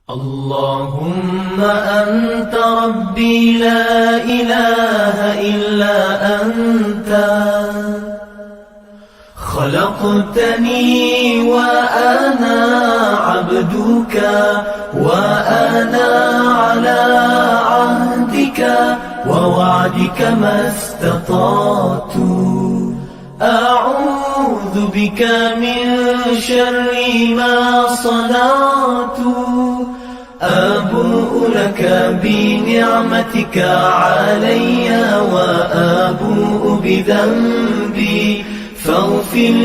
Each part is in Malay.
اللهم أنت ربي لا إله إلا أنت خلقتني وأنا عبدك وأنا على عهدك ووعدك ما استطعت أعوذ بك من شر ما صنعت أبوء لك بنعمتك علي وأبوء بذنبي فاغفر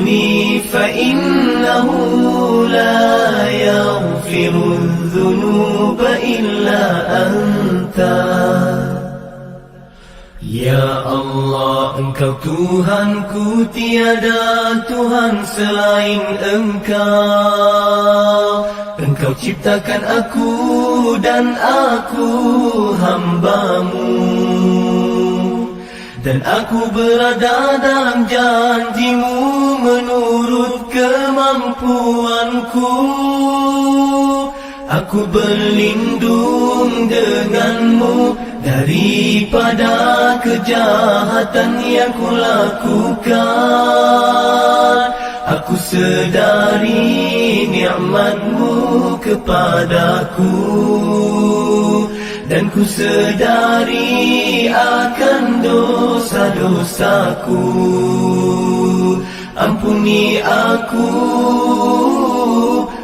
لي فإنه لا يغفر الذنوب إلا أنت. Ya Allah, Engkau Tuhanku, tiada Tuhan selain Engkau. Engkau ciptakan aku dan aku hamba-Mu, dan aku berada dalam janji-Mu menurut kemampuanku. Aku berlindung denganmu daripada kejahatan yang kulakukan. Aku sedari nikmat-Mu kepadaku, dan ku sedari akan dosa-dosaku. Ampuni aku,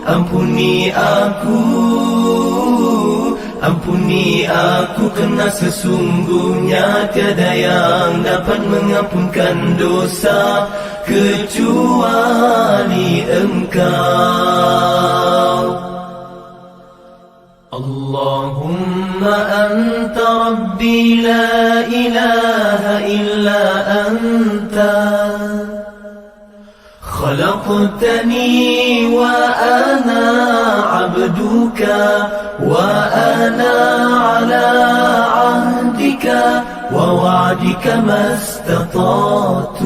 ampuni aku, ampuni aku, kerana sesungguhnya tiada yang dapat mengampunkan dosa kecuali Engkau. Allahumma anta rabbi la ilaha illa anta خلقتني وأنا عبدك وأنا على عهدك ووعدك ما استطعت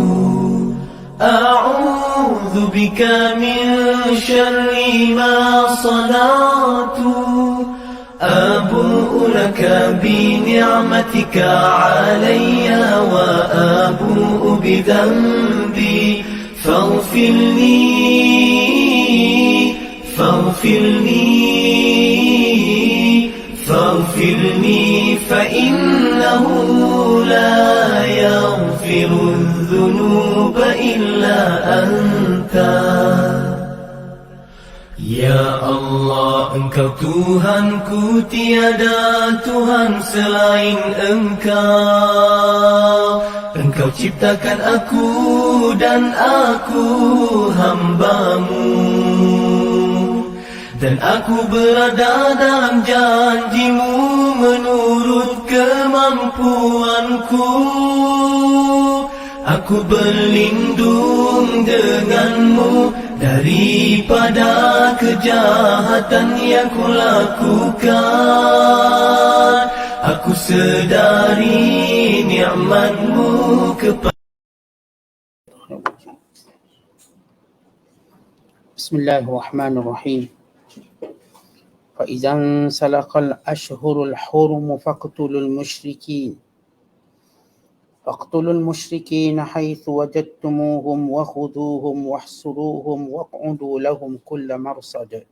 أعوذ بك من شر ما صنعت أبوء لك بنعمتك علي وأبوء بذنبي فاغفر لي فإنه لا يغفر الذنوب إلا أنت. Ya Allah, Engkau Tuhanku, tiada Tuhan selain Engkau. Engkau ciptakan aku dan aku hamba-Mu, dan aku berada dalam janji-Mu menurut kemampuanku. Aku berlindung denganmu daripada kejahatan yang kulakukan. Aku sedari nikmat-Mu kepada. Bismillahirrahmanirrahim. فإذا انسلخ الأشهر الحرم فاقتلوا المشركين حيث وجدتموهم وخذوهم واحصروهم واقعدوا لهم كل مرصد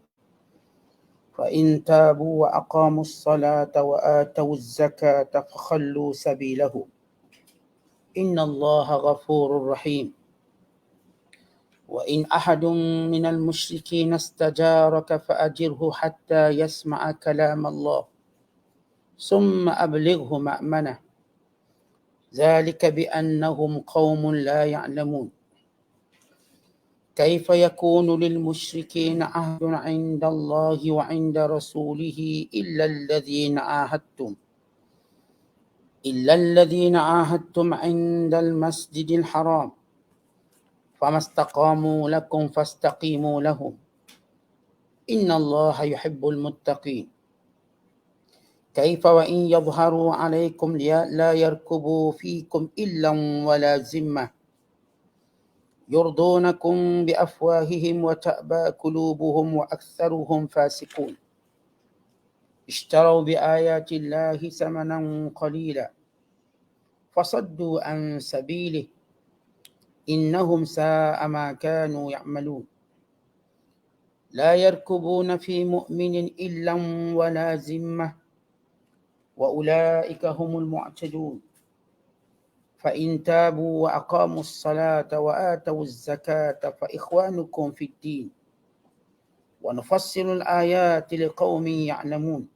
فإن تابوا وأقاموا الصلاة وآتوا الزكاة فخلوا سبيلهم إن الله غفور رحيم. وإن أحد من المشركين استجارك فأجره حتى يسمع كلام الله ثم أبلغه مأمنه ذلك بأنهم قوم لا يعلمون. كيف يكون للمشركين عهد عند الله وعند رسوله إلا الذين عاهدتم عند المسجد الحرام فما استقاموا لكم فاستقيموا لهم إن الله يحب المتقين. كيف وإن يظهروا عليكم لا يركبوا فيكم إلا ولا ذمة يرضونكم بأفواههم وتأبى قلوبهم وأكثرهم فاسقون اشتروا بآيات الله ثمنا قليلا فصدوا عن سبيله إنهم ساء ما كانوا يعملون لا يركبون في مؤمن إلا ولا ذمة وأولئك هم المعتدون فإن تابوا وأقاموا الصلاة وآتوا الزكاة فإخوانكم في الدين ونفصل الآيات لقوم يعلمون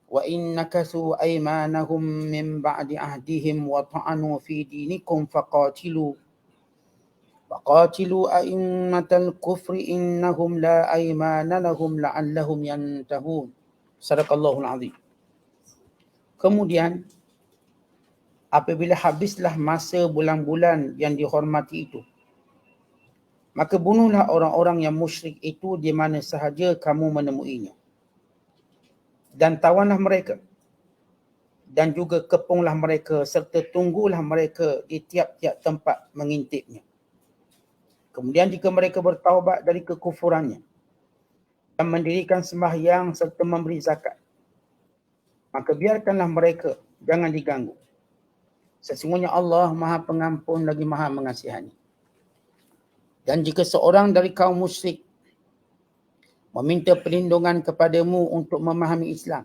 وإن نكثوا أيمانهم من بعد عهدهم وطعنوا في دينكم فقاتلوا أئمة الكفر إنهم لا أيمان لهم لعلهم ينتهون. Sadaqallahul Azim. Kemudian apabila habislah masa bulan-bulan yang dihormati itu, maka bunuhlah orang-orang yang musyrik itu di mana sahaja kamu menemuinya. Dan tawanlah mereka. Dan juga kepunglah mereka serta tunggulah mereka di tiap-tiap tempat mengintipnya. Kemudian jika mereka bertaubat dari kekufurannya dan mendirikan sembahyang serta memberi zakat, maka biarkanlah mereka, jangan diganggu. Sesungguhnya Allah Maha Pengampun lagi Maha Mengasihani. Dan jika seorang dari kaum musyrik meminta perlindungan kepadamu untuk memahami Islam,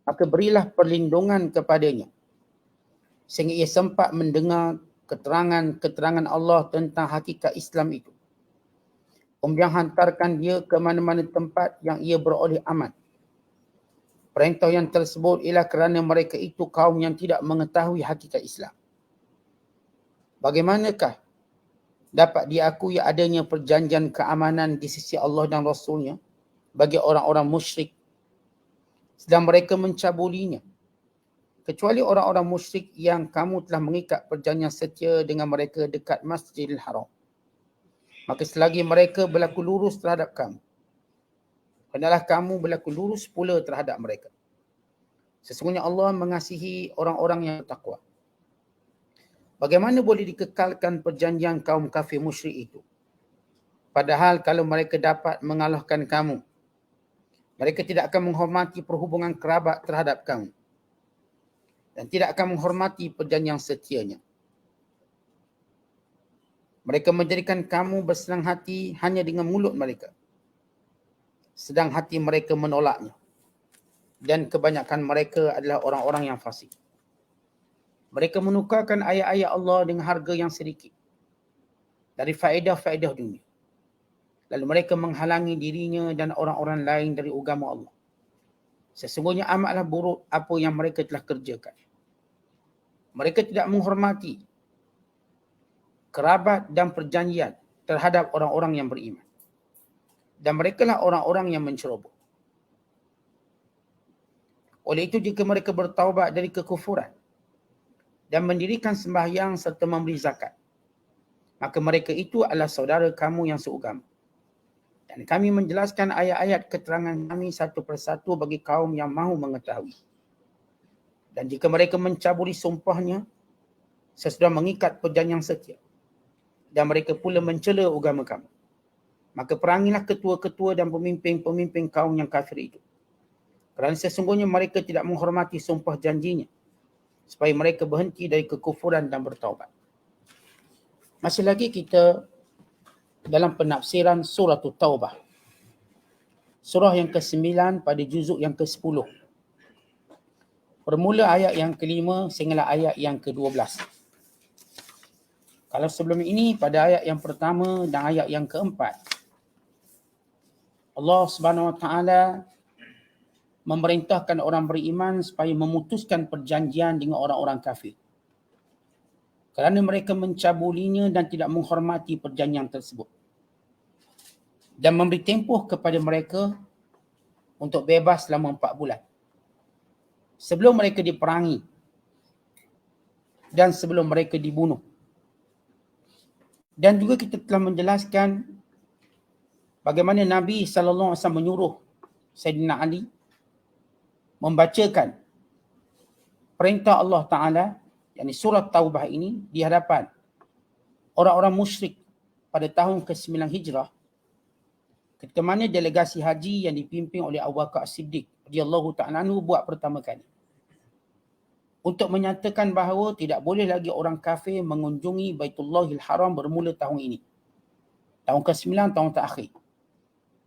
maka berilah perlindungan kepadanya sehingga ia sempat mendengar keterangan Allah tentang hakikat Islam itu. Kemudian hantarkan dia ke mana-mana tempat yang ia beroleh aman. Perintah yang tersebut ialah kerana mereka itu kaum yang tidak mengetahui hakikat Islam. Bagaimanakah dapat diakui adanya perjanjian keamanan di sisi Allah dan Rasulnya bagi orang-orang musyrik sedang mereka mencabulinya, kecuali orang-orang musyrik yang kamu telah mengikat perjanjian setia dengan mereka dekat Masjidil Haram. Maka selagi mereka berlaku lurus terhadap kamu, hendaklah kamu berlaku lurus pula terhadap mereka. Sesungguhnya Allah mengasihi orang-orang yang bertakwa. Bagaimana boleh dikekalkan perjanjian kaum kafir musyrik itu? Padahal kalau mereka dapat mengalahkan kamu, mereka tidak akan menghormati perhubungan kerabat terhadap kamu dan tidak akan menghormati perjanjian setianya. Mereka menjadikan kamu bersenang hati hanya dengan mulut mereka, sedang hati mereka menolaknya. Dan kebanyakan mereka adalah orang-orang yang fasik. Mereka menukarkan ayat-ayat Allah dengan harga yang sedikit dari faedah-faedah dunia. Lalu mereka menghalangi dirinya dan orang-orang lain dari agama Allah. Sesungguhnya amatlah buruk apa yang mereka telah kerjakan. Mereka tidak menghormati kerabat dan perjanjian terhadap orang-orang yang beriman. Dan merekalah orang-orang yang menceroboh. Oleh itu jika mereka bertaubat dari kekufuran dan mendirikan sembahyang serta memberi zakat, maka mereka itu adalah saudara kamu yang seagama. Dan kami menjelaskan ayat-ayat keterangan kami satu persatu bagi kaum yang mahu mengetahui. Dan jika mereka mencaburi sumpahnya sesudah mengikat perjanjian setia, dan mereka pula mencela agama kamu, maka perangilah ketua-ketua dan pemimpin-pemimpin kaum yang kafir itu. Kerana sesungguhnya mereka tidak menghormati sumpah janjinya, supaya mereka berhenti dari kekufuran dan bertaubat. Masih lagi kita dalam penafsiran surah Taubah. Surah yang ke-9 pada juzuk yang ke-10. Bermula ayat yang ke-5 sehinggalah ayat yang ke-12. Kalau sebelum ini pada ayat yang pertama dan ayat yang ke-4, Allah Subhanahu Wa Taala memerintahkan orang beriman supaya memutuskan perjanjian dengan orang-orang kafir, kerana mereka mencabulinya dan tidak menghormati perjanjian tersebut, dan memberi tempoh kepada mereka untuk bebas selama 4 bulan sebelum mereka diperangi dan sebelum mereka dibunuh. Dan juga kita telah menjelaskan bagaimana Nabi SAW menyuruh Sayyidina Ali membacakan perintah Allah Ta'ala, yakni surah Taubah ini di hadapan orang-orang musyrik pada tahun ke-9 Hijrah, ketika mana delegasi haji yang dipimpin oleh Abu Bakar As-Siddiq radhiyallahu ta'ala anhu buat pertama kali, untuk menyatakan bahawa tidak boleh lagi orang kafir mengunjungi Baitullahil Haram bermula tahun ini. Tahun ke-9, tahun terakhir.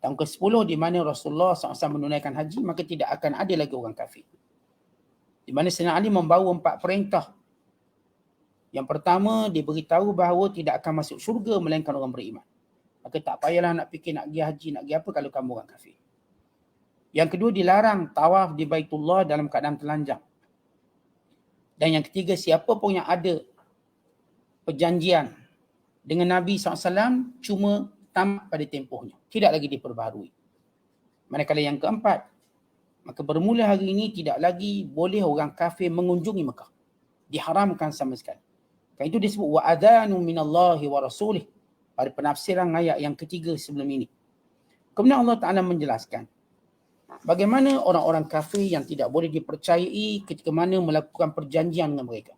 Tahun ke-10 di mana Rasulullah SAW menunaikan haji, maka tidak akan ada lagi orang kafir. Di mana Sayyidina Ali membawa 4 perintah. Yang pertama, dia beritahu bahawa tidak akan masuk syurga melainkan orang beriman. Maka tak payahlah nak fikir nak pergi haji, nak pergi apa kalau kamu orang kafir. Yang kedua, dilarang tawaf di Baitullah dalam keadaan telanjang. Dan yang ketiga, siapa pun yang ada perjanjian dengan Nabi SAW cuma tamat pada tempohnya, tidak lagi diperbaharui. Manakala yang keempat, maka bermula hari ini tidak lagi boleh orang kafir mengunjungi Mekah. Diharamkan sama sekali. Kan itu disebut wa adhanu minallahi wa rasulih pada penafsiran ayat yang ketiga sebelum ini. Kemudian Allah Ta'ala menjelaskan bagaimana orang-orang kafir yang tidak boleh dipercayai ketika mana melakukan perjanjian dengan mereka.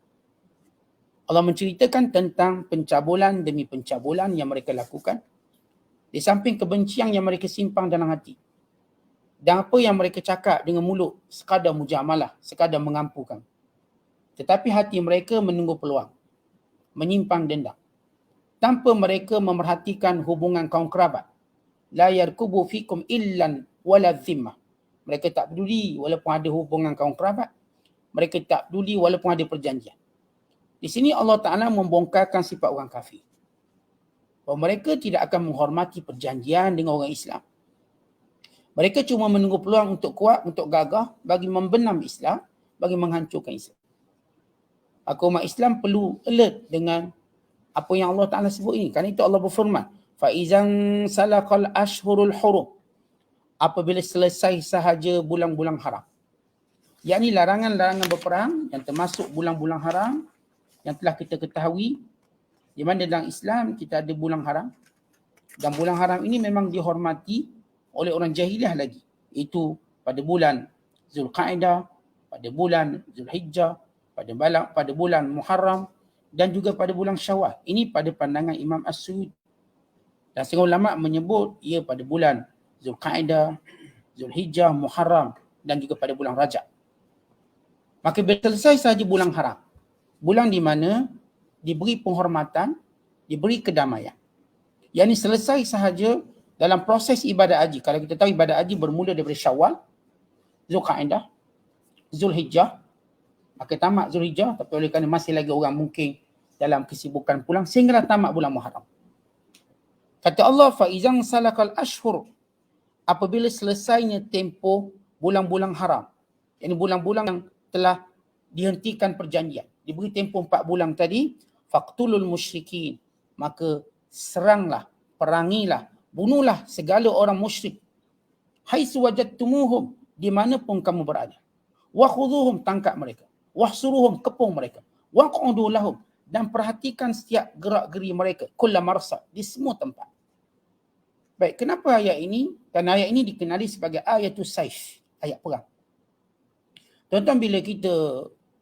Allah menceritakan tentang pencabulan demi pencabulan yang mereka lakukan, di samping kebencian yang mereka simpan dalam hati. Dan apa yang mereka cakap dengan mulut sekadar mujamalah, sekadar mengampukan. Tetapi hati mereka menunggu peluang, menyimpan dendam. Tanpa mereka memerhatikan hubungan kaum kerabat. La yarkubu fikum illan wala zimmah. Mereka tak peduli walaupun ada hubungan kaum kerabat. Mereka tak peduli walaupun ada perjanjian. Di sini Allah Ta'ala membongkarkan sifat orang kafir. Bahawa mereka tidak akan menghormati perjanjian dengan orang Islam. Mereka cuma menunggu peluang untuk kuat, untuk gagah bagi membenam Islam, bagi menghancurkan Islam. Maka umat Islam perlu alert dengan apa yang Allah Ta'ala sebut ini. Kerana itu Allah berfirman, فَإِذَنْ سَلَقَ الْأَشْهُرُ الْحُرُمْ, apabila selesai sahaja bulan-bulan haram. Yakni larangan-larangan berperang yang termasuk bulan-bulan haram yang telah kita ketahui, di mana dalam Islam kita ada bulan haram. Dan bulan haram ini memang dihormati oleh orang jahiliah lagi. Itu pada bulan Zulqa'dah, pada bulan Zulhijjah, pada bulan Muharram dan juga pada bulan Syawal. Ini pada pandangan Imam As-Suyuti. Dan setengah ulama menyebut ia pada bulan Zulqa'dah, Zulhijjah, Muharram dan juga pada bulan Rajab. Maka bila selesai sahaja bulan haram, bulan di mana diberi penghormatan, diberi kedamaian. Yang ini selesai sahaja dalam proses ibadat haji. Kalau kita tahu ibadat haji bermula daripada Syawal, Zulqa'dah, Zulhijjah, maka tamat Zulhijjah, tapi oleh kerana masih lagi orang mungkin dalam kesibukan pulang, sehinggalah tamat bulan Muharram. Kata Allah, فَإِذَنْ سَلَقَ الْأَشْهُرُ, apabila selesainya tempoh bulan-bulan haram, yakni bulan-bulan yang telah dihentikan perjanjian, diberi tempoh 4 bulan tadi, faqtulul musyrikin, maka seranglah, perangilah, bunuhlah segala orang musyrik. Haitsu wajadtumuhum, di mana pun kamu berada. Wa khudhuhum, tangkap mereka. Wahsuruhum, kepung mereka. Waq'udu lahum, dan perhatikan setiap gerak-geri mereka, kulla marsad, di semua tempat. Baik, kenapa ayat ini? Kerana ayat ini dikenali sebagai ayatus saif, ayat perang. Tuan-tuan, bila kita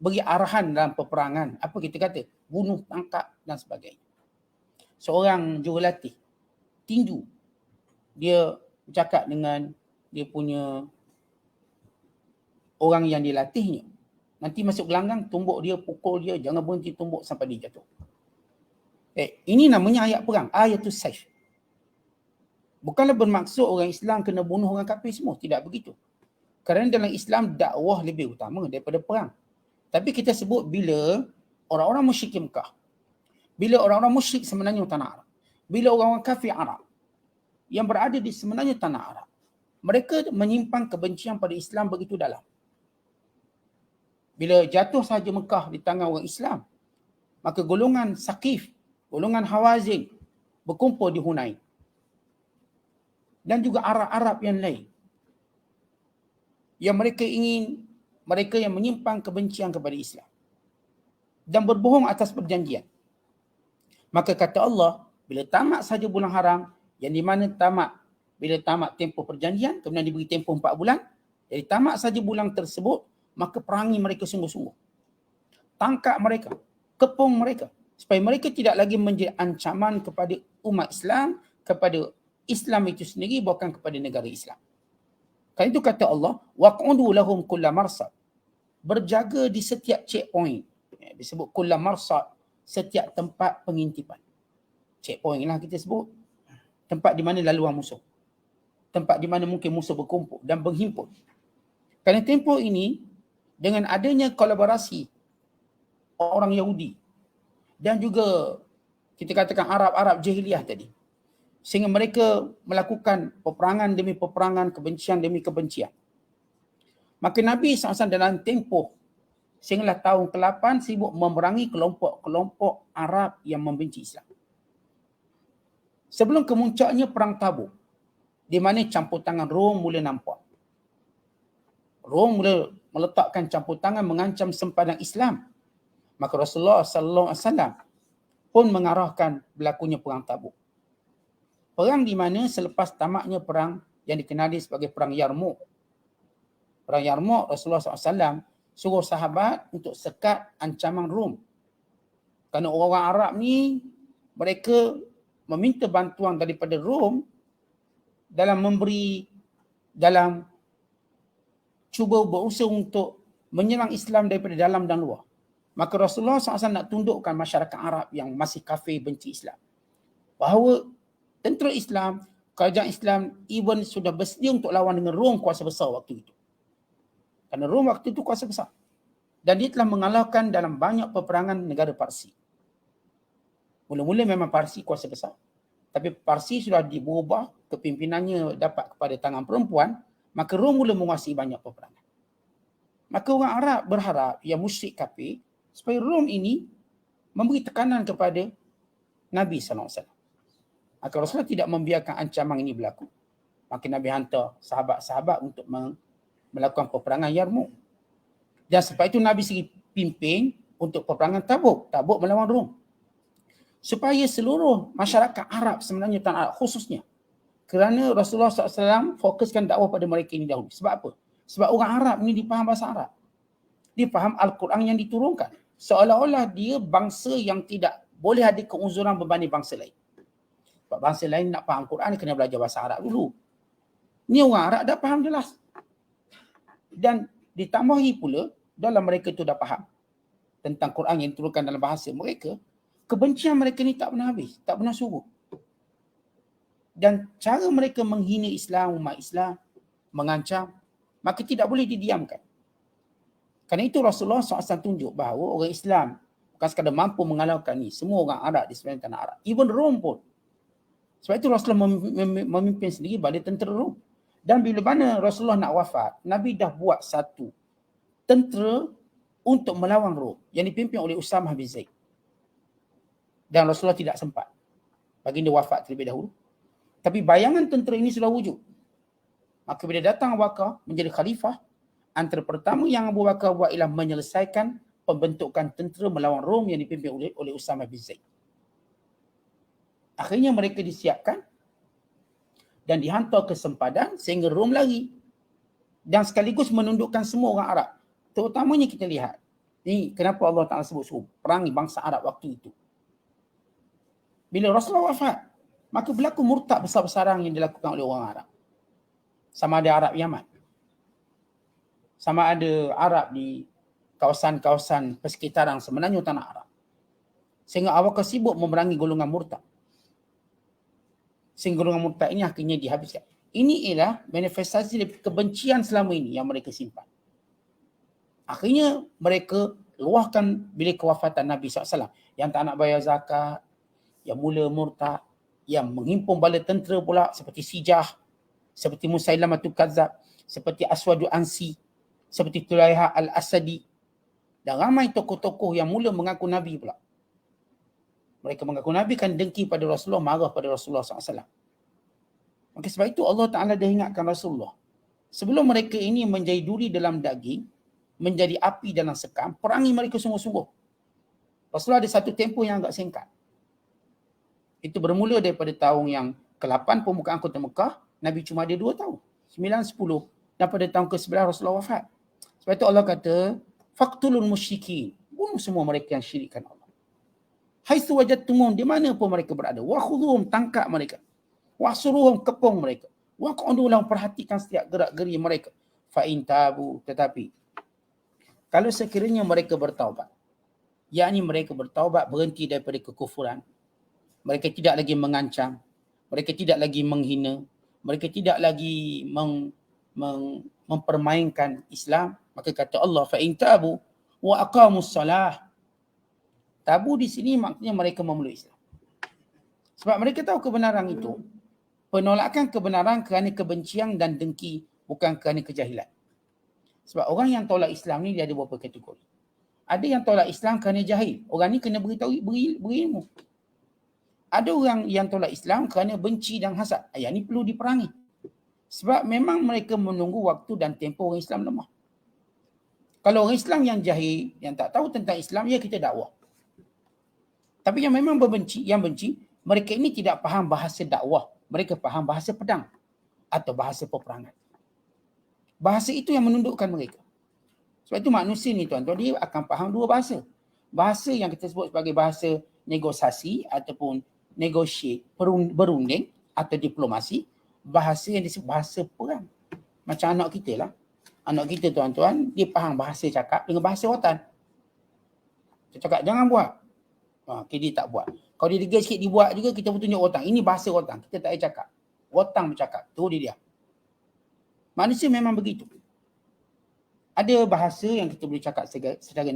beri arahan dalam peperangan, apa kita kata? Bunuh, tangkap dan sebagainya. Seorang jurulatih, tinju, dia bercakap dengan dia punya orang yang dilatihnya. Nanti masuk gelanggang, tumbuk dia, pukul dia, jangan berhenti tumbuk sampai dia jatuh. Ini namanya ayat perang, ayatus saif. Bukanlah bermaksud orang Islam kena bunuh orang kafir semua, tidak begitu. Kerana dalam Islam dakwah lebih utama daripada perang. Tapi kita sebut bila orang-orang musyrik Mekah, bila orang-orang musyrik sebenarnya tanah Arab, bila orang-orang kafir Arab yang berada di sebenarnya tanah Arab, mereka menyimpan kebencian pada Islam begitu dalam. Bila jatuh sahaja Mekah di tangan orang Islam, maka golongan Saqif, golongan Hawazin berkumpul di Hunain. Dan juga Arab-Arab yang lain. Yang mereka yang menyimpan kebencian kepada Islam. Dan berbohong atas perjanjian. Maka kata Allah, bila tamat sahaja bulan haram, yang di mana bila tamat tempoh perjanjian, kemudian diberi tempoh 4 bulan, jadi tamat sahaja bulan tersebut, maka perangi mereka sungguh-sungguh. Tangkap mereka, kepung mereka, supaya mereka tidak lagi menjadi ancaman kepada umat Islam, kepada Islam itu sendiri, bukan kepada negara Islam. Kerana itu kata Allah, waqudu lahum kulla marsad. Berjaga di setiap checkpoint. Disebut kulla marsad, setiap tempat pengintipan. Checkpoint lah kita sebut. Tempat di mana laluan musuh. Tempat di mana mungkin musuh berkumpul dan berhimpun. Kerana tempoh ini, dengan adanya kolaborasi orang Yahudi dan juga kita katakan Arab jahiliyah tadi, sehingga mereka melakukan peperangan demi peperangan, kebencian demi kebencian. Maka Nabi SAW dalam tempoh sehinggalah tahun ke-8 sibuk memerangi kelompok-kelompok Arab yang membenci Islam. Sebelum kemuncaknya perang Tabuk, di mana campur tangan Rom mula nampak. Rom mula meletakkan campur tangan mengancam sempadan Islam. Maka Rasulullah SAW pun mengarahkan berlakunya perang Tabuk. Perang di mana selepas tamatnya perang yang dikenali sebagai perang Yarmouk. Perang Yarmouk, Rasulullah SAW suruh sahabat untuk sekat ancaman Rom. Kerana orang Arab ni, mereka meminta bantuan daripada Rom dalam cuba berusaha untuk menyerang Islam daripada dalam dan luar. Maka Rasulullah SAW nak tundukkan masyarakat Arab yang masih kafir benci Islam, bahawa tentera Islam, kerajaan Islam even sudah bersedia untuk lawan dengan Rom, kuasa besar waktu itu. Kerana Rom waktu itu kuasa besar. Dan dia telah mengalahkan dalam banyak peperangan negara Parsi. Mula-mula memang Parsi kuasa besar. Tapi Parsi sudah diubah, kepimpinannya dapat kepada tangan perempuan, maka Rom mula menguasai banyak peperangan. Maka orang Arab berharap, yang musyrik kafir, supaya Rom ini memberi tekanan kepada Nabi SAW. Maka Rasulullah tidak membiarkan ancaman ini berlaku. Maka Nabi hantar sahabat-sahabat untuk melakukan peperangan Yarmouk. Dan sebab itu Nabi sendiri pimpin untuk peperangan Tabuk. Tabuk melawan Rom. Supaya seluruh masyarakat Arab sebenarnya tanah Arab khususnya. Kerana Rasulullah SAW fokuskan dakwah pada mereka ini dahulu. Sebab apa? Sebab orang Arab ni dia faham bahasa Arab. Dia faham Al-Quran yang diturunkan. Seolah-olah dia bangsa yang tidak boleh ada keuzuran berbanding bangsa lain. Sebab bangsa lain nak faham Quran, kena belajar bahasa Arab dulu. Ni orang Arab dah faham jelas. Dan ditambahi pula, dalam mereka tu dah faham tentang Quran yang diturunkan dalam bahasa mereka, kebencian mereka ni tak pernah habis, tak pernah surut. Dan cara mereka menghina Islam, umat Islam, mengancam, maka tidak boleh didiamkan. Kerana itu Rasulullah SAW tunjuk bahawa orang Islam bukan sekadar mampu mengalahkan ni, semua orang Arab di sepanjang tanah Arab. Even Rom pun. Sebab itu Rasulullah memimpin sendiri bala tentera Rom. Dan bila mana Rasulullah nak wafat, Nabi dah buat satu tentera untuk melawan Rom yang dipimpin oleh Usamah bin Zaid. Dan Rasulullah tidak sempat. Baginda wafat terlebih dahulu. Tapi bayangan tentera ini sudah wujud. Maka bila datang Abu Bakar menjadi khalifah, antara pertama yang Abu Bakar buat ialah menyelesaikan pembentukan tentera melawan Rom yang dipimpin oleh Usamah bin Zaid. Akhirnya mereka disiapkan dan dihantar ke sempadan sehingga Rom lari. Dan sekaligus menundukkan semua orang Arab. Terutamanya kita lihat, ni kenapa Allah Ta'ala sebut perangi bangsa Arab waktu itu. Bila Rasulullah wafat, maka berlaku murtad besar-besaran yang dilakukan oleh orang Arab. Sama ada Arab Yaman, sama ada Arab di kawasan-kawasan persekitaran semenanjung tanah Arab. Sehingga Abu Bakar sibuk memerangi golongan murtad. Sehingga golongan murtad ini akhirnya dihabiskan. Ini ialah manifestasi kebencian selama ini yang mereka simpan. Akhirnya mereka luahkan bila kewafatan Nabi SAW. Yang tak nak bayar zakat, yang mula murtad, yang menghimpun bala tentera pula seperti Sijah, seperti Musailamatul Kadzab, seperti Aswadu Ansi, seperti Tulaiha Al-Asadi, dan ramai tokoh-tokoh yang mula mengaku Nabi pula. Mereka mengaku Nabi kan dengki pada Rasulullah, marah pada Rasulullah SAW. Maka sebab itu Allah Ta'ala dah ingatkan Rasulullah. Sebelum mereka ini menjadi duri dalam daging, menjadi api dalam sekam, perangi mereka sungguh-sungguh. Rasulullah ada satu tempoh yang agak singkat. Itu bermula daripada tahun yang ke-8 pembukaan kota Mekah, Nabi cuma ada 2 tahun. 9, 10. Dan pada tahun ke-11 Rasulullah wafat. Sebab itu Allah kata, faqtulul musyrikin. Bunuh semua mereka yang syirikkan Allah. Haitsu wajadtumum, di mana pun mereka berada. Wa khudhuhum, tangkap mereka. Wa suruhum, kepung mereka. Wa qa'udu lahum, perhatikan setiap gerak-geri mereka. Fa in tabu, tetapi kalau sekiranya mereka bertaubat, yakni mereka bertaubat, berhenti daripada kekufuran, mereka tidak lagi mengancam, mereka tidak lagi menghina, mereka tidak lagi mempermainkan Islam, maka kata Allah, fa in tabu wa aqamus salah. Tabu di sini maksudnya mereka memeluk Islam. Sebab mereka tahu kebenaran itu, penolakan kebenaran kerana kebencian dan dengki, bukan kerana kejahilan. Sebab orang yang tolak Islam ni dia ada beberapa kategori. Ada yang tolak Islam kerana jahil. Orang ni kena berilmu. Ada orang yang tolak Islam kerana benci dan hasad. Yang ni perlu diperangi. Sebab memang mereka menunggu waktu dan tempoh orang Islam lemah. Kalau orang Islam yang jahil, yang tak tahu tentang Islam, ya kita dakwah. Tapi yang memang benci, mereka ini tidak faham bahasa dakwah. Mereka faham bahasa pedang atau bahasa peperangan. Bahasa itu yang menundukkan mereka. Sebab itu manusia ni tuan-tuan, dia akan faham dua bahasa. Bahasa yang kita sebut sebagai bahasa negosiasi ataupun negotiate, berunding atau diplomasi. Bahasa yang disebut bahasa perang. Macam anak kita lah. Anak kita tuan-tuan, dia faham bahasa cakap dengan bahasa watan. Dia cakap jangan buat. Okay, dia tak buat. Kalau dia degil sikit dia buat juga, kita pun tunjuk watan. Ini bahasa watan. Kita tak payah cakap. Watan bercakap. Tu dia diam. Manusia memang begitu. Ada bahasa yang kita boleh cakap secara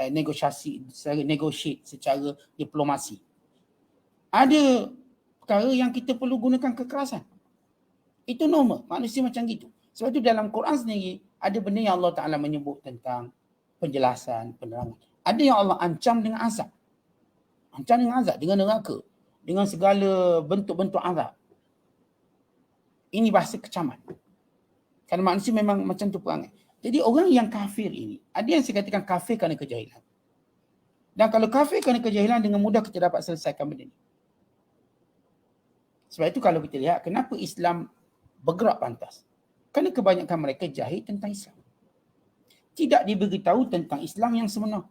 negosiasi, secara negotiate, secara diplomasi. Ada perkara yang kita perlu gunakan kekerasan. Itu normal. Manusia macam gitu. Sebab itu dalam Quran sendiri, ada benda yang Allah Ta'ala menyebut tentang penjelasan, penerangan. Ada yang Allah ancam dengan azab. Ancam dengan azab, dengan neraka. Dengan segala bentuk-bentuk azab. Ini bahasa kecaman. Kerana manusia memang macam tu perangai. Jadi orang yang kafir ini, ada yang saya katakan kafir kerana kejahilan. Dan kalau kafir kerana kejahilan, dengan mudah kita dapat selesaikan benda ni. Sebab itu kalau kita lihat, kenapa Islam bergerak pantas? Kerana kebanyakan mereka jahil tentang Islam. Tidak diberitahu tentang Islam yang sebenar.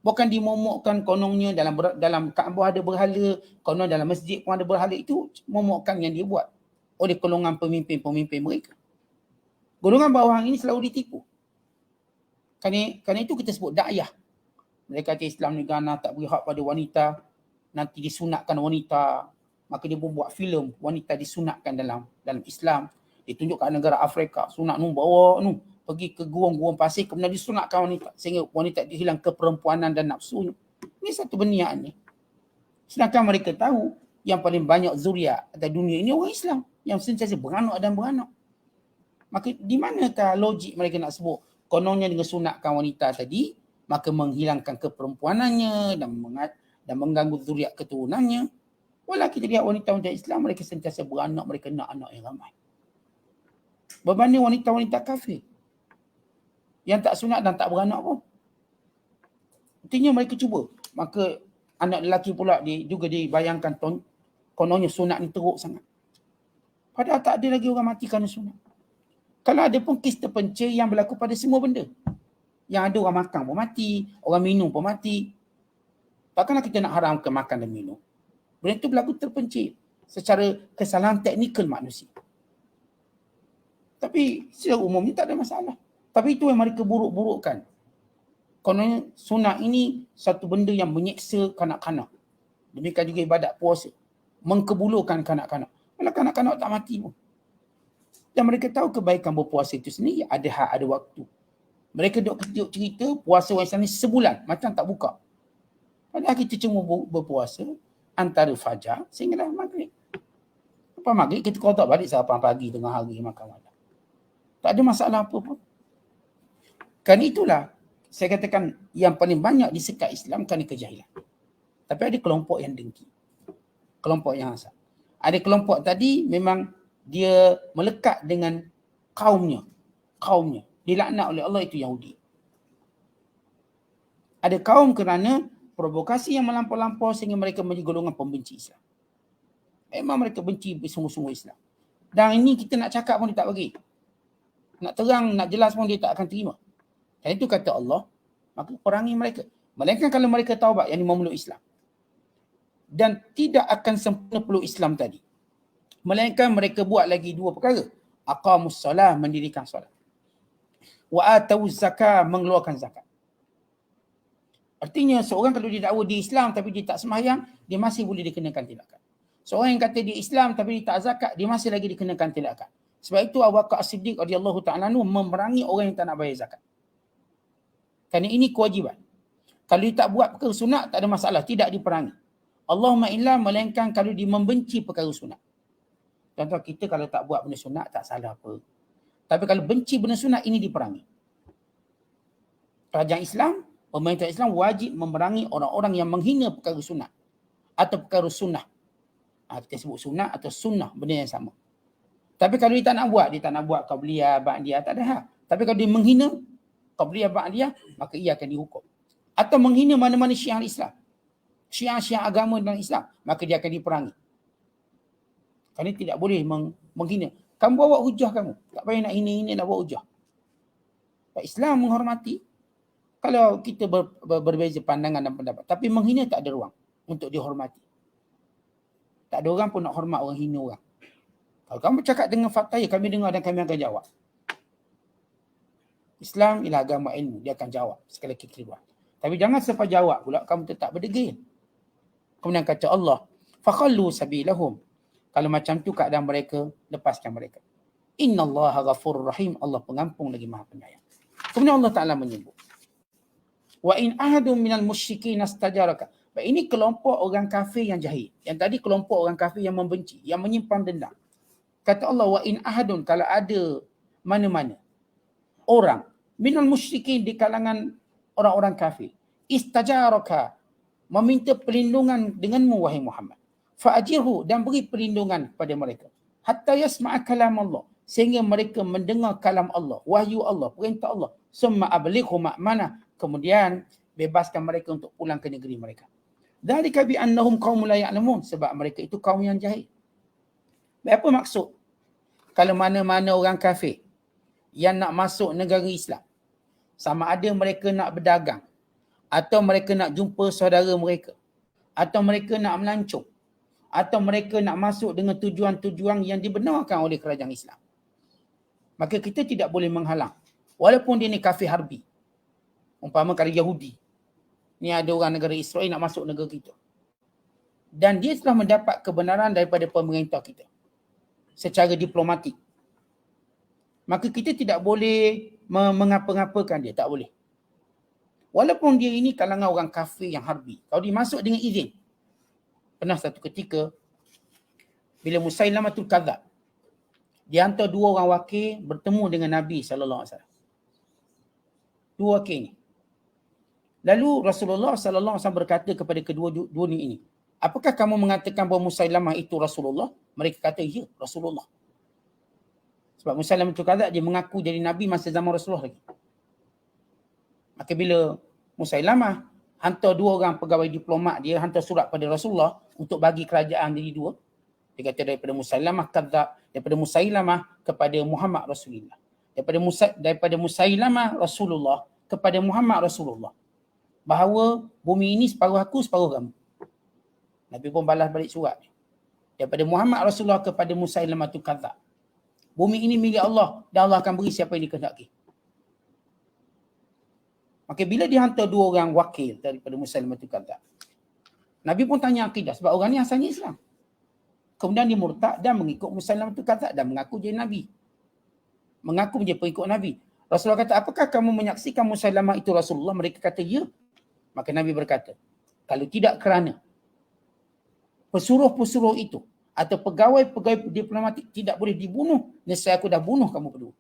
Bukan dimomokkan kononnya dalam Kaabah ada berhala, konon dalam masjid pun ada berhala. Itu momokkan yang dia buat oleh golongan pemimpin-pemimpin mereka. Golongan bawah ini selalu ditipu. Kerana itu kita sebut da'yah. Mereka kata Islam ni gana, tak beri hak pada wanita, nanti disunatkan wanita. Maka dia pun buat filem wanita disunatkan dalam Islam. Ditunjuk kat negara Afrika, sunat bawa pergi ke gurun-gurun pasir, kemudian disunatkan wanita sehingga wanita dihilang keperempuanan dan nafsu. Ini satu beniaan ni. Sedangkan mereka tahu yang paling banyak zuriat atas dunia ini orang Islam yang sentiasa beranak dan beranak. Maka di manakah logik mereka nak sebut kononnya dengan sunatkan wanita tadi, maka menghilangkan keperempuanannya dan mengganggu zuriat keturunannya. Walau kita lihat wanita-wanita Islam, mereka sentiasa beranak, mereka nak anak yang ramai. Berbanding wanita-wanita kafir yang tak sunat dan tak beranak pun. Artinya mereka cuba. Maka anak lelaki pula juga dibayangkan kononnya sunat ni teruk sangat. Padahal tak ada lagi orang mati kerana sunat. Kalau ada pun kes terpencil yang berlaku pada semua benda. Yang ada orang makan pun mati, orang minum pun mati. Takkanlah kita nak haramkan makan dan minum. Benda itu berlaku terpencil secara kesalahan teknikal manusia. Tapi secara umumnya tak ada masalah. Tapi itu yang mereka buruk-burukkan. Kononnya sunat ini satu benda yang menyeksa kanak-kanak. Demikian juga ibadat puasa. Mengkebulukan kanak-kanak. Malah kanak-kanak tak mati pun. Dan mereka tahu kebaikan berpuasa itu sendiri ada hak, ada waktu. Mereka duk cerita puasa orang Islam ni sebulan. Macam tak buka. Padahal kita cuma berpuasa antara fajar sehingga maghrib. Lepas maghrib kita qada balik sarapan pagi, tengah hari, makan malam. Tak ada masalah apa pun. Kan itulah saya katakan yang paling banyak disekat Islam kerana kejahilan. Tapi ada kelompok yang dengki. Kelompok yang hasad. Ada kelompok tadi memang dia melekat dengan kaumnya. Dilaknat oleh Allah itu Yahudi. Ada kaum kerana provokasi yang melampau-lampau sehingga mereka menjadi golongan pembenci Islam. Memang mereka benci bersungguh-sungguh Islam. Dan ini kita nak cakap pun dia tak bagi. Nak terang, nak jelas pun dia tak akan terima. Dan itu kata Allah, maka perangi mereka. Melainkan kalau mereka taubat, yang memeluk Islam. dan tidak akan sempurna peluk Islam tadi. Melainkan mereka buat lagi dua perkara. Aqamus solah, mendirikan solat. Wa atawuz zakah, mengeluarkan zakat. Artinya seorang kalau dia dakwa di Islam tapi dia tak sembahyang, dia masih boleh dikenakan tindakan. Seorang yang kata dia Islam tapi dia tak zakat, dia masih lagi dikenakan tindakan. Sebab itu Abu Bakar As-Siddiq radhiyallahu ta'ala anhu memerangi orang yang tak nak bayar zakat. Kerana ini kewajiban. Kalau dia tak buat perkara sunat, tak ada masalah, tidak diperangi. Allahumma illa, melainkan kalau dia membenci perkara sunat. Contoh kita kalau tak buat benda sunat, tak salah apa. Tapi kalau benci benda sunat, ini diperangi. Kerajaan Islam, pemerintah Islam wajib memerangi orang-orang yang menghina perkara sunat atau perkara sunnah. Kita sebut sunat atau sunnah, benda yang sama. Tapi kalau dia tak nak buat qabliyah, ba'diyah, tak ada hal. Tapi kalau dia menghina qabliyah, ba'diyah, maka ia akan dihukum. Atau menghina mana-mana syiar Islam, syiar agama dalam Islam, maka dia akan diperangi. Kerana tidak boleh menghina. Kamu bawa hujah kamu. Tak payah nak hina-hina, nak bawa hujah. Islam menghormati. Kalau kita berbeza pandangan dan pendapat, tapi menghina tak ada ruang untuk dihormati. Tak ada orang pun nak hormat orang hina orang. Kalau kamu bercakap dengan fakta, ya kami dengar dan kami akan jawab. Islam ialah agama ilmu, dia akan jawab sekali lagi keluar. Tapi jangan sempat jawab pula kamu tetap berdegil. Kemudian kata Allah, fakhallu sabilahum. Kalau macam tu keadaan mereka, lepaskan mereka. Innallaha ghafurur rahim. Allah pengampun lagi Maha Penyayang. Kemudian Allah Taala menyebut, wa in ahadun minal musyrikin astajaraka. Ini kelompok orang kafir yang jahil. Yang tadi kelompok orang kafir yang membenci, yang menyimpan dendam. Kata Allah, wa in ahadun, kalau ada mana-mana orang minal musyrikin, di kalangan orang-orang kafir, istajaraka, meminta perlindungan denganmu wahai Muhammad, fa'ajirhu, dan beri perlindungan kepada mereka, hatta yasma'a kalam Allah, sehingga mereka mendengar kalam Allah, wahyu Allah, perintah Allah. Summa ablighu ma'manah, kemudian bebaskan mereka untuk pulang ke negeri mereka. Dzalika bi annahum qaumun la ya'lamun, sebab mereka itu kaum yang jahil. Apa maksud? Kalau mana-mana orang kafir yang nak masuk negara Islam, sama ada mereka nak berdagang, atau mereka nak jumpa saudara mereka, atau mereka nak melancong, atau mereka nak masuk dengan tujuan-tujuan yang dibenarkan oleh kerajaan Islam, maka kita tidak boleh menghalang. Walaupun dia ni kafir harbi. Umpama kalau Yahudi, ni ada orang negara Israel nak masuk negara kita, dan dia telah mendapat kebenaran daripada pemerintah kita secara diplomatik, maka kita tidak boleh mengapa-ngapakan dia, tak boleh. Walaupun dia ini kalangan orang kafir yang harbi, kalau dia masuk dengan izin. Pernah satu ketika, bila Musailamatul Kadzab, dia hantar dua orang wakil bertemu dengan Nabi SAW. Dua wakil ni. Lalu Rasulullah SAW berkata kepada kedua dunia ini, apakah kamu mengatakan bahawa Musailamah itu Rasulullah? Mereka kata, ya, Rasulullah. Sebab Musailamah itu kata dia mengaku jadi Nabi masa zaman Rasulullah lagi. Maka bila Musailamah hantar dua orang pegawai diplomat, dia hantar surat pada Rasulullah untuk bagi kerajaan jadi dua. Dia kata daripada Musailamah kadzab, daripada Musailamah kepada Muhammad Rasulullah. Daripada Musailamah Rasulullah kepada Muhammad Rasulullah. Bahawa bumi ini separuh aku, separuh kamu. Nabi pun balas balik surat. Daripada Muhammad Rasulullah kepada Musailamah tu kadzab. Bumi ini milik Allah dan Allah akan beri siapa yang dikehendaki. Maka bila dihantar dua orang wakil daripada Musailamah tu kadzab, Nabi pun tanya akidah sebab orang ni asalnya Islam. Kemudian dia murtad dan mengikut Musailamah tu kadzab dan mengaku jadi Nabi. Mengaku menjadi pengikut Nabi. Rasulullah kata, apakah kamu menyaksikan Musailamah itu Rasulullah? Mereka kata, ya. Maka Nabi berkata, kalau tidak kerana pesuruh-pesuruh itu atau pegawai-pegawai diplomatik tidak boleh dibunuh, nescaya aku dah bunuh kamu berdua.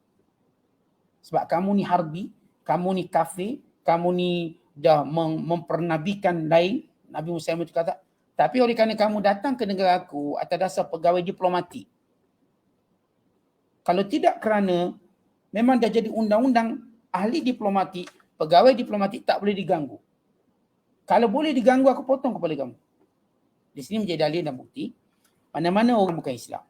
Sebab kamu ni harbi, kamu ni kafir, kamu ni dah mempernabikan lain. Nabi Musa itu kata, tapi oleh kerana kamu datang ke negara aku atas dasar pegawai diplomatik, kalau tidak kerana memang dah jadi undang-undang ahli diplomatik, pegawai diplomatik tak boleh diganggu. Kalau boleh diganggu, aku potong kepala kamu. Di sini menjadi dalil dan bukti, mana-mana orang bukan Islam,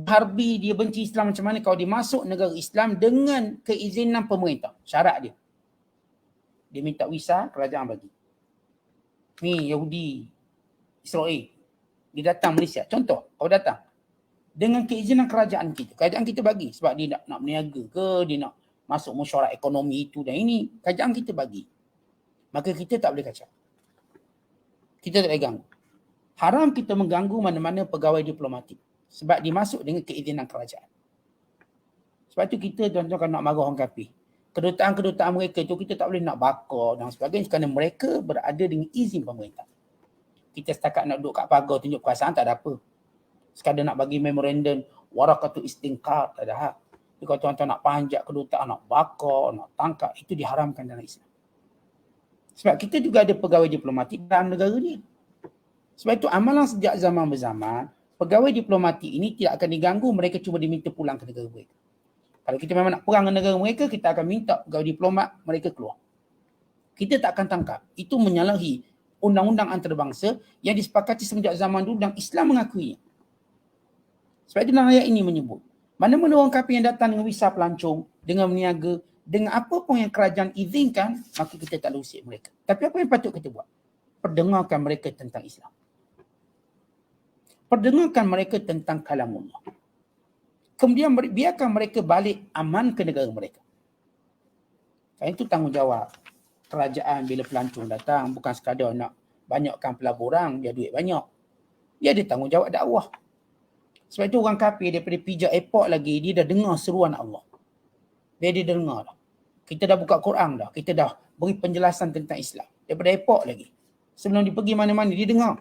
harbi, dia benci Islam macam mana, kalau dia masuk negara Islam dengan keizinan pemerintah, syarat dia, dia minta visa, kerajaan bagi. Ni Yahudi, Israel. Dia datang Malaysia. Contoh, kau datang. Dengan keizinan kerajaan kita. Kerajaan kita bagi sebab dia nak berniaga ke, dia nak masuk mesyuarat ekonomi itu dan ini. Kerajaan kita bagi. Maka kita tak boleh kacau. Kita tak boleh ganggu. Haram kita mengganggu mana-mana pegawai diplomatik. Sebab dia masuk dengan keizinan kerajaan. Sebab tu kita tuan-tuan kalau nak marah orang kafir. Kedutaan-kedutaan mereka tu kita tak boleh nak bakar dan sebagainya kerana mereka berada dengan izin pemerintah. Kita setakat nak duduk kat pagar tunjuk perasaan tak ada apa. Sekadar nak bagi memorandum waraqatul istinqar tak ada hak. Jadi kalau tuan-tuan nak panjat kedutaan, nak bakar, nak tangkap, itu diharamkan dalam Islam. Sebab kita juga ada pegawai diplomatik dalam negara ni. Sebab itu amalan sejak zaman berzaman, pegawai diplomatik ini tidak akan diganggu, mereka cuma diminta pulang ke negara mereka. Kalau kita memang nak perang dengan negara mereka, kita akan minta pegawai diplomat mereka keluar. Kita tak akan tangkap. Itu menyalahi undang-undang antarabangsa yang disepakati semenjak zaman dulu dan Islam mengakuinya. Sebab itu dalam ayat ini menyebut, mana-mana orang kafir yang datang dengan visa pelancong, dengan berniaga, dengan apa pun yang kerajaan izinkan, maka kita tak boleh usik mereka. Tapi apa yang patut kita buat? Perdengarkan mereka tentang Islam. Perdengarkan mereka tentang kalamullah. Kemudian biarkan mereka balik aman ke negara mereka. Kan itu tanggungjawab kerajaan bila pelancong datang, bukan sekadar nak banyakkan pelaburan, dia duit banyak. Dia ada tanggungjawab dakwah. Sebab itu orang kafir daripada pijak airport lagi, dia dah dengar seruan Allah. Dia dengar dah. Kita dah buka Quran dah. Kita dah beri penjelasan tentang Islam. Daripada airport lagi. Sebelum dia pergi mana-mana, dia dengar.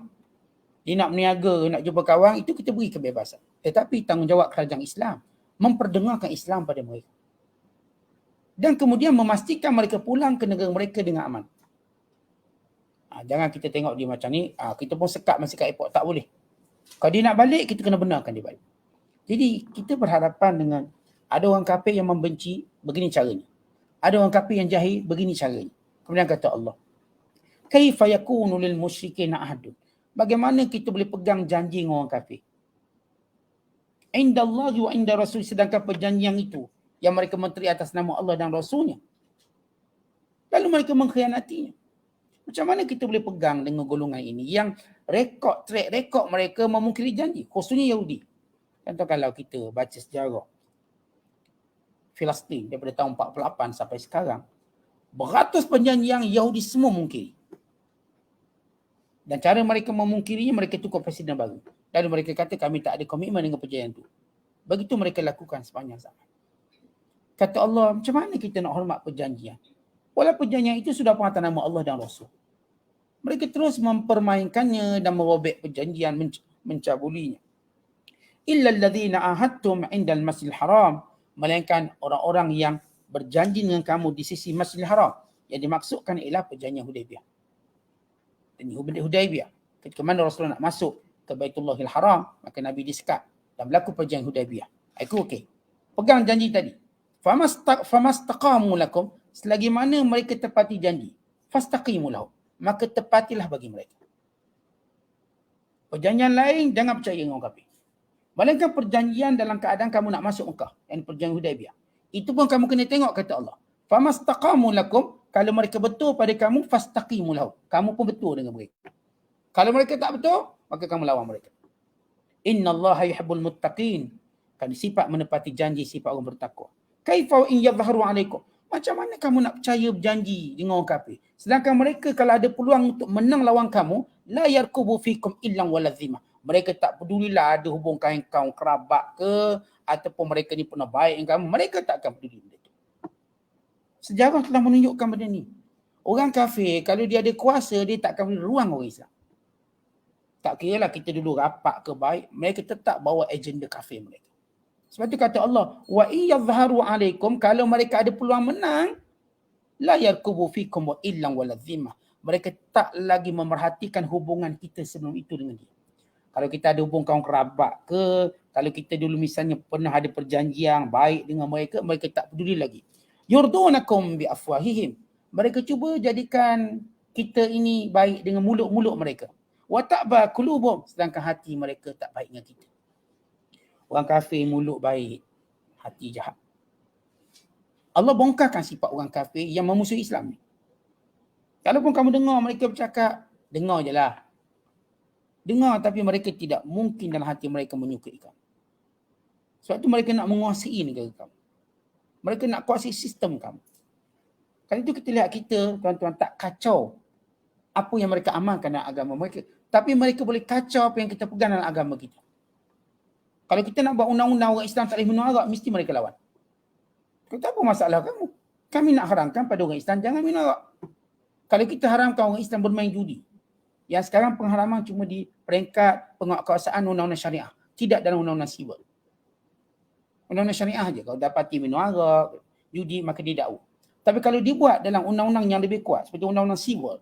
Dia nak berniaga, nak jumpa kawan, itu kita beri kebebasan. Tetapi tanggungjawab kerajaan Islam, memperdengarkan Islam pada mereka. Dan kemudian memastikan mereka pulang ke negara mereka dengan aman. Jangan kita tengok dia macam ni, kita pun sekat masih kat airport. Tak boleh. Kalau dia nak balik, kita kena benarkan dia balik. Jadi kita berhadapan dengan ada orang kafir yang membenci, begini caranya. Ada orang kafir yang jahil, begini caranya. Kemudian kata Allah, kaifa yakunu lil musyrikin ahadun. Bagaimana kita boleh pegang janji dengan orang kafir? Indallahi wa inda rasul, sedangkan perjanjian itu yang mereka menteri atas nama Allah dan Rasulnya. Lalu mereka mengkhianatinya. Macam mana kita boleh pegang dengan golongan ini yang track rekod mereka memungkiri janji, khususnya Yahudi. Contoh kalau kita baca sejarah Filistin daripada tahun 48 sampai sekarang, beratus perjanjian Yahudi semua mungkiri. Dan cara mereka memungkirinya, mereka tukar presiden baru. Lalu mereka kata kami tak ada komitmen dengan perjanjian itu. Begitu mereka lakukan sepanjang zaman. Kata Allah, macam mana kita nak hormat perjanjian? Walaupun perjanjian itu sudah pengatas nama Allah dan Rasul. Mereka terus mempermainkannya dan merobek perjanjian, mencabulinya. Illa alladhina ahadtum indal masjidil haram. Melainkan orang-orang yang berjanji dengan kamu di sisi Masjidil Haram. Yang dimaksudkan ialah perjanjian Hudaibiyah. Dan Hudaibiyah, ketika mana Rasulullah nak masuk ke Baitullahil Haram, maka Nabi disekat dan berlaku perjanjian Hudaibiyah. Itu okey. Pegang janji tadi. Famastaqamu lakum, selagi mana mereka tepati janji, fastaqimu lahum, maka tepatilah bagi mereka. Perjanjian lain jangan percaya dengan orang kafir. Melainkan perjanjian dalam keadaan kamu nak masuk Mekah, yang perjanjian Hudaibiyah. Itu pun kamu kena tengok, kata Allah. Famastaqamu lakum, kalau mereka betul pada kamu, fastaqimu lahum, kamu pun betul dengan mereka. Kalau mereka tak betul, maka kamu lawan mereka. Innallaha yuhibbul muttaqin. Kan sifat menepati janji, sifat orang bertakwa. Kaifa in yadhharu alaikum. Macam mana kamu nak percaya berjanji dengan orang kafir? Sedangkan mereka kalau ada peluang untuk menang lawan kamu, la yarkubu fikum illan walazimah. Mereka tak pedulilah ada hubung kain kaum kerabat ke, ataupun mereka ni pernah baik dengan kamu. Mereka tak akan peduli benda itu. Sejarah telah menunjukkan benda ni. Orang kafir, kalau dia ada kuasa, dia tak akan beri ruang orang Islam. Tak kira lah kita dulu rapat ke baik, mereka tetap bawa agenda kafir mereka. Sebab itu kata Allah, wa iyadhharu alaikum, kalau mereka ada peluang menang, la yarkubu fikum wa illan walazimah. Mereka tak lagi memerhatikan hubungan kita sebelum itu dengan dia. Kalau kita ada hubung kaum kerabat ke, kalau kita dulu misalnya pernah ada perjanjian baik dengan mereka, mereka tak peduli lagi. Yurdunakum bi afwahihim. Mereka cuba jadikan kita ini baik dengan mulut-mulut mereka. Wa ta'ba qulubuhum, sedangkan hati mereka tak baik dengan kita. Orang kafir mulut baik, hati jahat. Allah bongkarkan sifat orang kafir yang memusuhi Islam ni. Kalaupun kamu dengar mereka bercakap, dengar je lah. Dengar tapi mereka tidak mungkin dalam hati mereka menyukai kamu. Sebab itu mereka nak menguasai negara kamu. Mereka nak kuasai sistem kamu. Kalau itu kita lihat kita, tuan-tuan, tak kacau apa yang mereka amalkan dalam agama mereka. Tapi mereka boleh kacau apa yang kita pegang dalam agama kita. Kalau kita nak buat undang-undang orang Islam tak boleh minum arak, mesti mereka lawan. Kita apa masalah kamu? Kami nak haramkan pada orang Islam jangan minum arak. Kalau kita haramkan orang Islam bermain judi, yang sekarang pengharaman cuma di peringkat penguatkuasaan undang-undang syariah, tidak dalam undang-undang sivil. Undang-undang syariah je, kalau dapati minum arak, judi, maka didakwa. Tapi kalau dibuat dalam undang-undang yang lebih kuat, seperti undang-undang sivil,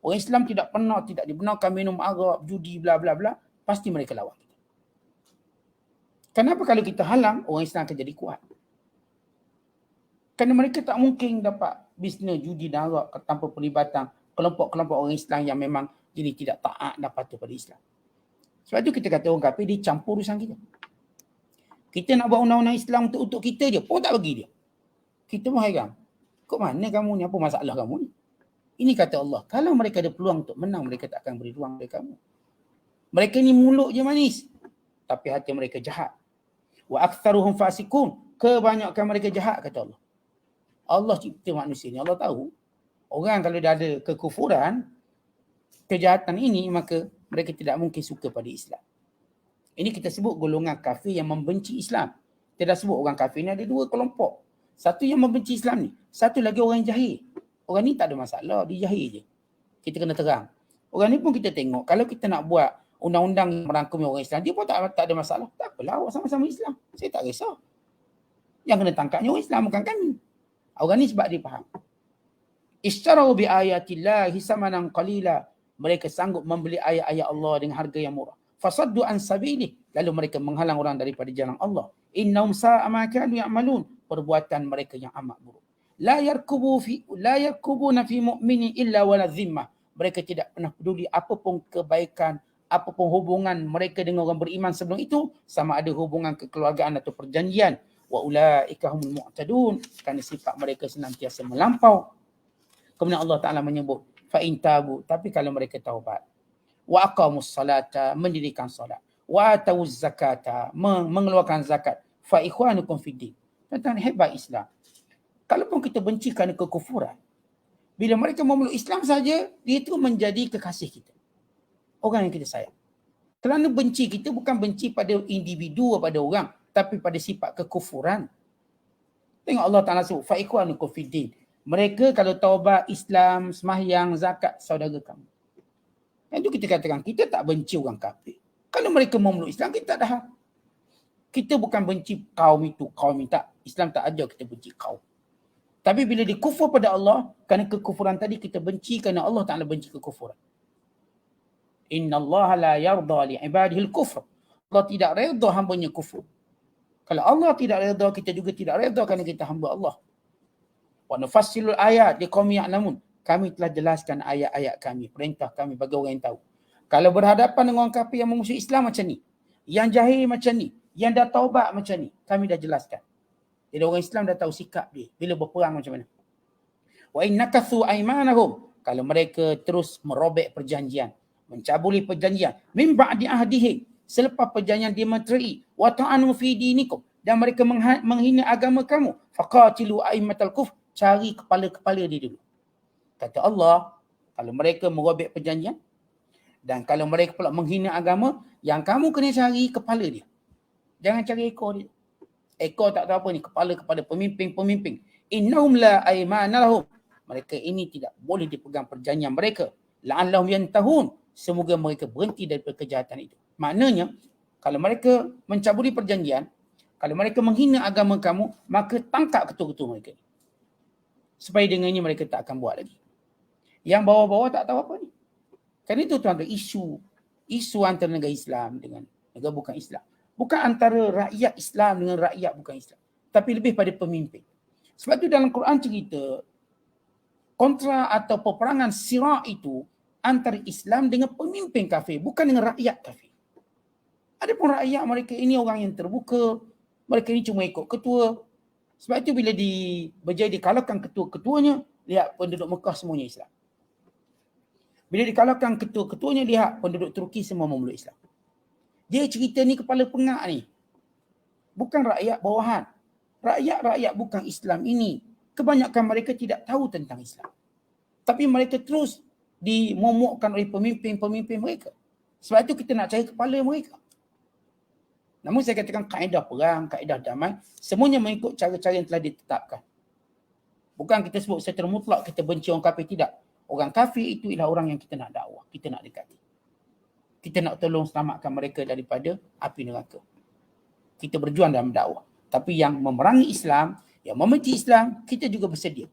orang Islam tidak dibenarkan minum arak, judi, bla bla bla, pasti mereka lawan kita. Kenapa kalau kita halang, orang Islam akan jadi kuat? Kerana mereka tak mungkin dapat bisnes judi dan arak tanpa pelibatan kelompok-kelompok orang Islam yang memang jadi tidak taat dan patuh pada Islam. Sebab itu kita kata orang kafir dia campur urusan kita. Kita nak buat undang-undang Islam untuk kita je, pun tak bagi dia. Kita pun hairan. Kok mana kamu ni? Apa masalah kamu ni? Ini kata Allah. Kalau mereka ada peluang untuk menang, mereka tak akan beri ruang kepada kamu. Mereka ni mulut je manis, tapi hati mereka jahat. Wa aktsaruhum fasikun. Kebanyakan mereka jahat, kata Allah. Allah cipta manusia ni, Allah tahu. Orang kalau dah ada kekufuran, kejahatan ini, maka mereka tidak mungkin suka pada Islam. Ini kita sebut golongan kafir yang membenci Islam. Kita dah sebut orang kafir ni ada dua kelompok. Satu yang membenci Islam ni, satu lagi orang jahil. Orang ni tak ada masalah, dia jahil je. Kita kena terang. Orang ni pun kita tengok, kalau kita nak buat undang-undang merangkumi orang Islam, dia pun tak ada masalah. Tak apalah, awak sama-sama Islam. Saya tak risau. Yang kena tangkapnya orang Islam, bukan kami. Orang ni sebab dia faham. Ishtarau bi ayatillahi samanan qalila. Mereka sanggup membeli ayat-ayat Allah dengan harga yang murah. Fasaddu an sabilih. Lalu mereka menghalang orang daripada jalan Allah. Innahum sa'a ma kanu ya'malun. Perbuatan mereka yang amat buruk. La yarkubuna fi mu'minin illa wala zimmah. Mereka tidak pernah peduli apapun kebaikan, apapun hubungan mereka dengan orang beriman sebelum itu, sama ada hubungan kekeluargaan atau perjanjian. Wa ulaika humul mu'tadun. Kerana sifat mereka senantiasa melampau. Kemudian Allah Ta'ala menyebut fa in tabu, tapi kalau mereka taubat, wa aqamus salata, mendirikan solat, wa atawuz zakata, mengeluarkan zakat, fa ikhwanukum fiddin. Tentang hebat Islam. Kalaupun kita benci kerana kekufuran, bila mereka memeluk Islam saja, dia itu menjadi kekasih kita. Orang yang kita sayang. Kerana benci kita bukan benci pada individu, pada orang, tapi pada sifat kekufuran. Tengok Allah Ta'ala sebut, fa ikhwanukum fiddin. Mereka kalau taubat, Islam, sembahyang, zakat, saudara kamu. Yang itu kita katakan, kita tak benci orang kafir. Kalau mereka memeluk Islam, kita tak dah. Kita bukan benci kaum itu, kaum ini tak. Islam tak ajar kita benci kaum. Tapi bila dikufur pada Allah, kerana kekufuran tadi kita benci kerana Allah Ta'ala benci kekufuran. Inna Allah la yarda li ibadihil kufr. Allah tidak redha hambanya kufur. Kalau Allah tidak redha, kita juga tidak redha kerana kita hamba Allah. Wa nufassilul ayat liqaumin ya'lamun. Kami telah jelaskan ayat-ayat kami, perintah kami bagi orang yang tahu. Kalau berhadapan dengan orang kafir yang memusuhi Islam macam ni, yang jahil macam ni, yang dah taubat macam ni, kami dah jelaskan. Jadi orang Islam dah tahu sikap dia bila berperang macam mana. Wa innakathu aymanahum. Kalau mereka terus merobek perjanjian, mencabuli perjanjian, min ba'di ahdihim, selepas perjanjian dimeterai, wa ta'anu fi dinikum, dan mereka menghina agama kamu, faqatilu a'immatal kufr, cari kepala-kepala dia dulu. Kata Allah, kalau mereka merobek perjanjian dan kalau mereka pula menghina agama, yang kamu kena cari kepala dia. Jangan cari ekor dia. Ekor tak tahu apa ni, kepala-kepala pemimpin-pemimpin. Innahum la aymana lahum. Mereka ini tidak boleh dipegang perjanjian mereka. La'allahum yantahun. Semoga mereka berhenti daripada kejahatan itu. Maknanya, kalau mereka mencabuli perjanjian, kalau mereka menghina agama kamu, maka tangkap ketua-ketua mereka. Supaya dengan ini mereka tak akan buat lagi. Yang bawah-bawah tak tahu apa ni. Kerana itu tuan-tuan, isu antara negara Islam dengan negara bukan Islam. Bukan antara rakyat Islam dengan rakyat bukan Islam. Tapi lebih pada pemimpin. Sebab itu dalam Quran cerita, kontra atau peperangan Sirah itu antara Islam dengan pemimpin kafir, bukan dengan rakyat kafir. Adapun rakyat mereka ini orang yang terbuka, mereka ini cuma ikut ketua. Sebab itu bila berjaya dikalahkan ketua-ketuanya, lihat penduduk Mekah semuanya Islam. Bila dikalahkan ketua-ketuanya, lihat penduduk Turki semua memeluk Islam. Dia cerita ni kepala pengak ni. Bukan rakyat bawahan. Rakyat bukan Islam ini. Kebanyakan mereka tidak tahu tentang Islam. Tapi mereka terus dimomokkan oleh pemimpin-pemimpin mereka. Sebab itu kita nak cari kepala mereka. Namun saya katakan kaedah perang, kaedah damai, semuanya mengikut cara-cara yang telah ditetapkan. Bukan kita sebut secara mutlak kita benci orang kafir, tidak. Orang kafir itu ialah orang yang kita nak dakwah, kita nak dekati. Kita nak tolong selamatkan mereka daripada api neraka. Kita berjuang dalam dakwah. Tapi yang memerangi Islam, yang membenci Islam, kita juga bersedia.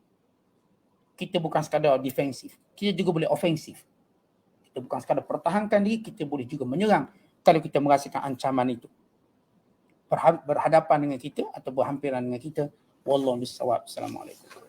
Kita bukan sekadar defensif, kita juga boleh ofensif. Kita bukan sekadar pertahankan diri, kita boleh juga menyerang kalau kita merasakan ancaman itu berhadapan dengan kita atau berhampiran dengan kita. Wallahu bissawab. Assalamualaikum.